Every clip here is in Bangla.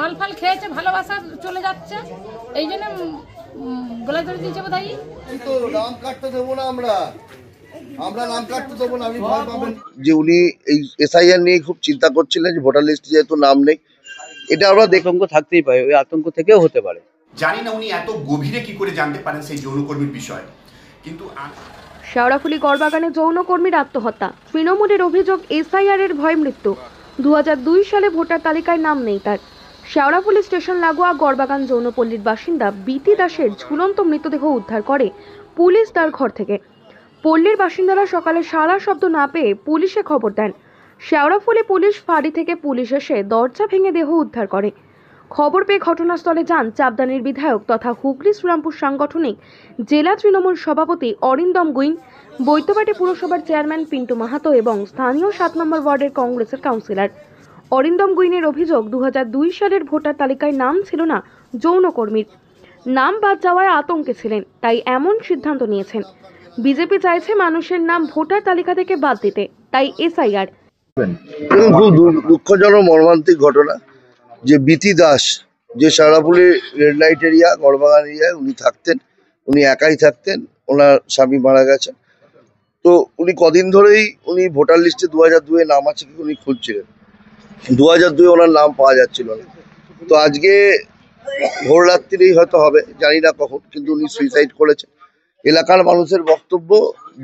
মাল ফাল খেয়েছে, ভালোবাসা চলে যাচ্ছে, এই জন্য গলা ধরে দিয়েছে বোধহয়। তো নাম কাটতে দেবো না, আমরা নাম কাটতে দেবো না। আমি ভয় পাবেন যে উনি এই এসআইআর নিয়ে খুব চিন্তা করছিলেন, যে ভোটার লিস্টে যেহেতু নাম নেই, এটা আমরা আতঙ্ক থাকতেই পারে, ওই আতঙ্ক থেকেও হতে পারে। জানি না উনি এত গভীরে কি করে জানতে পারেন সেই যৌনকর্মীর বিষয়, কিন্তু শেওড়াফুলি গড়বাগানে যৌনকর্মীর আত্মহত্যা। তৃণমূলের অভিযোগ এসআইআর এর ভয়ে মৃত্যু। 2002 সালে ভোটার তালিকায় নাম নেই তার। শেওড়াফুলি স্টেশন লাগোয়া গড়বাগান যৌনপল্লীর বাসিন্দা বিতি দাসের ঝুলন্ত মৃতদেহ উদ্ধার করে পুলিশ তার ঘর থেকে। পল্লীর বাসিন্দারা সকালে সারা শব্দ না পেয়ে পুলিশে খবর দেন। শেওড়াফুলি পুলিশ ফাঁড়ি থেকে পুলিশ এসে দরজা ভেঙে দেহ উদ্ধার করে। খবর পেয়ে ঘটনাস্থলে যান চাপদানির বিধায়ক তথা হুগলি শ্রীরামপুর সাংগঠনিক জেলা তৃণমূল সভাপতি অরিন্দম গুইন, বৈদ্যবাটি পুরসভার চেয়ারম্যান পিন্টু মাহাতো এবং স্থানীয় 7 নম্বর ওয়ার্ডের কংগ্রেসের কাউন্সিলর। অরিন্দম গুইনের অভিযোগ, 2002 সালের ভোটার তালিকায় নাম ছিল না যৌনকর্মীর। নাম বাদ যাওয়ায় আতঙ্কে ছিলেন, তাই এমন সিদ্ধান্ত নিয়েছেন। বিজেপি চাইছে মানুষের নাম ভোটার তালিকা থেকে বাদ দিতে, তাই এসআইআর। খুব দুঃখজনক মর্মান্তিক ঘটনা যে বিতি দাস, যে শেওড়াফুলি রেড লাইট এরিয়া গড়বাগান এরিয়ায় উনি থাকতেন, উনি একাই থাকতেন, ওনার স্বামী মারা গেছেন। তো উনি কদিন ধরেই উনি ভোটার লিস্টে 2002 নাম আছে কি উনি খুঁজছিলেন, 2002 ওনার নাম পাওয়া যাচ্ছিল না। তো আজকে ভোর রাত্রিরেই হয়তো হবে, জানি না কখন, কিন্তু উনি সুইসাইড করেছেন। এলাকার মানুষের বক্তব্য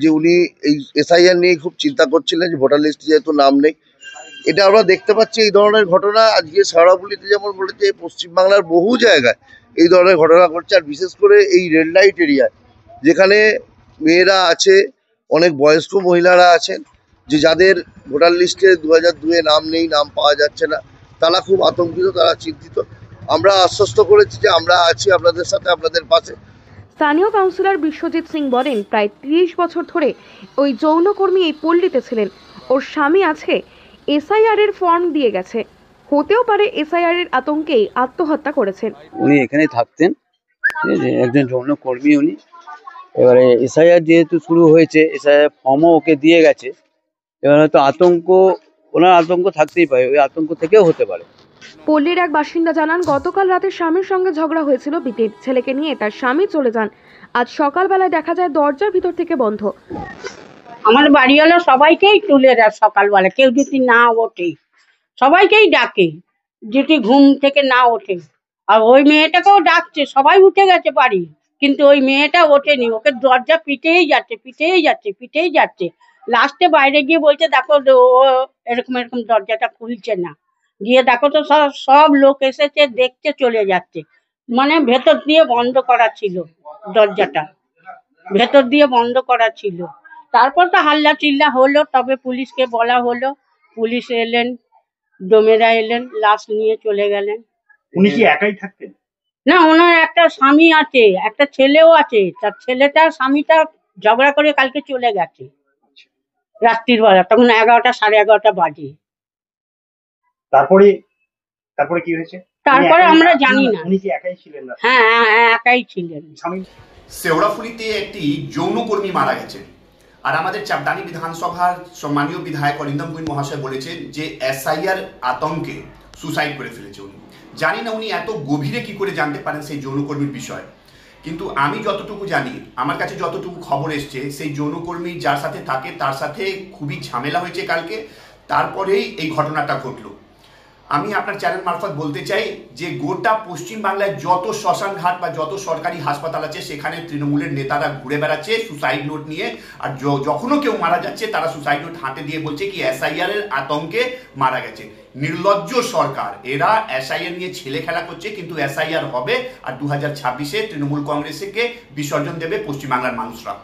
যে উনি এই এসআইআর নিয়ে খুব চিন্তা করছিলেন, যে ভোটার লিস্টে যেহেতু নাম নেই। এটা আমরা দেখতে পাচ্ছি, এই ধরনের ঘটনা আজকে শেওড়াফুলিতে যেমন বলেছে, পশ্চিমবাংলার বহু জায়গায় এই ধরনের ঘটনা ঘটছে। আর বিশেষ করে এই রেড লাইট এরিয়ায়, যেখানে মেয়েরা আছে, অনেক বয়স্ক মহিলারা আছেন, যে যাদের ভোটার লিস্টে 2002 নাম নেই, নাম পাওয়া যাচ্ছে না, তারা খুব আতঙ্কিত, তারা চিন্তিত। আমরা আশ্বস্ত করেছি যে আমরা আছি আপনাদের সাথে, আপনাদের পাশে। স্থানীয় কাউন্সিলর বিশ্বজিৎ সিং বলেন, প্রায় 30 বছর ধরে ওই যৌনকর্মী এই পল্লীতে ছিলেন। ওর স্বামী আছে, এসআইআর এর ফর্ম দিয়ে গেছে, হতেও পারে এসআইআর এর আতঙ্কেই আত্মহত্যা করেছেন। উনি এখানেই থাকতেন, একজন যৌনকর্মী উনি। এবারে এসআইআর যেহেতু শুরু হয়েছে, এসআইআর ফর্মও ওকে দিয়ে গেছে, এবার হয়তো ওনার আতঙ্ক থাকতেই পারে, ওই আতঙ্ক থেকেও হতে পারে। পল্লীর এক বাসিন্দা জানান, গতকাল রাতে স্বামীর সঙ্গে ঝগড়া হয়েছিল বিতির। ছেলেকে নিয়ে তার স্বামী চলে যান। আজ সকালবেলায় দেখা যায় দরজার ভিতর থেকে বন্ধ। আমার বাড়িওয়ালা সবাইকেই তুলে দেয় সকালবেলা, কেউ যদি না ওঠে সবাইকেই ডাকে, যদি ঘুম থেকে না ওঠে। আর ওই মেয়েটাকেও ডাকছে, সবাই উঠে গেছে বাড়ি, কিন্তু ওই মেয়েটা ওঠেনি। ওকে দরজা পিটেই যাচ্ছে। লাস্টে বাইরে গিয়ে বলছে, দেখো ও এরকম দরজাটা খুলছে না। গিয়ে দেখো তো সব লোক এসেছে, দেখতে চলে যাচ্ছে। মানে ভেতর দিয়ে বন্ধ করা ছিল, দরজাটা ভেতর দিয়ে বন্ধ করা ছিল। তারপর তো হাল্লা চিল্লা হলো, তবে পুলিশকে বলা হলো, পুলিশ এলেন, ডোমেরা এলেন, লাশ নিয়ে চলে গেলেন। উনি কি একাই থাকতেন? না, ওনার একটা স্বামী আছে, একটা ছেলেও আছে। তার ছেলেটা স্বামীটা ঝগড়া করে কালকে চলে গেছে রাত্রির বেলা, তখন 11টা 11:30 বাজে। তারপরে কি হয়েছে তারপরে আমরা জানি না। উনি কি একাই ছিলেন? হ্যাঁ, একাই ছিলেন। শেওড়াফুলিতে একটি যৌনকর্মী মারা গেছে, আর আমাদের চাপদানি বিধানসভার সম্মানীয় বিধায়ক অরিন্দম গুইন মহাশয় বলেছেন যে এসআইআর আতঙ্কে সুসাইড করে ফেলেছে উনি। জানি না উনি এত গভীরে কি করে জানতে পারেন সেই যৌনকর্মীর বিষয়, কিন্তু আমি যতটুকু জানি, আমার কাছে যতটুকু খবর এসছে, সেই যৌনকর্মী যার সাথে থাকে তার সাথে খুবই ঝামেলা হয়েছে কালকে, তারপরেই এই ঘটনাটা ঘটলো। আমি আপনার চ্যানেল মারফত বলতে চাই যে গোটা পশ্চিমবাংলায় যত শ্মশান ঘাট বা যত সরকারি হাসপাতাল আছে, সেখানে তৃণমূলের নেতারা ঘুরে বেড়াচ্ছে সুসাইড নোট নিয়ে। আর যখনও কেউ মারা যাচ্ছে, তারা সুসাইড নোট হাতে দিয়ে বলছে কি এসআইআর এর আতঙ্কে মারা গেছে। নির্লজ্জ সরকার, এরা এসআইআর নিয়ে ছেলে খেলা করছে, কিন্তু এসআইআর হবে আর 2026-এ তৃণমূল কংগ্রেসকে বিসর্জন দেবে পশ্চিমবাংলার মানুষরা।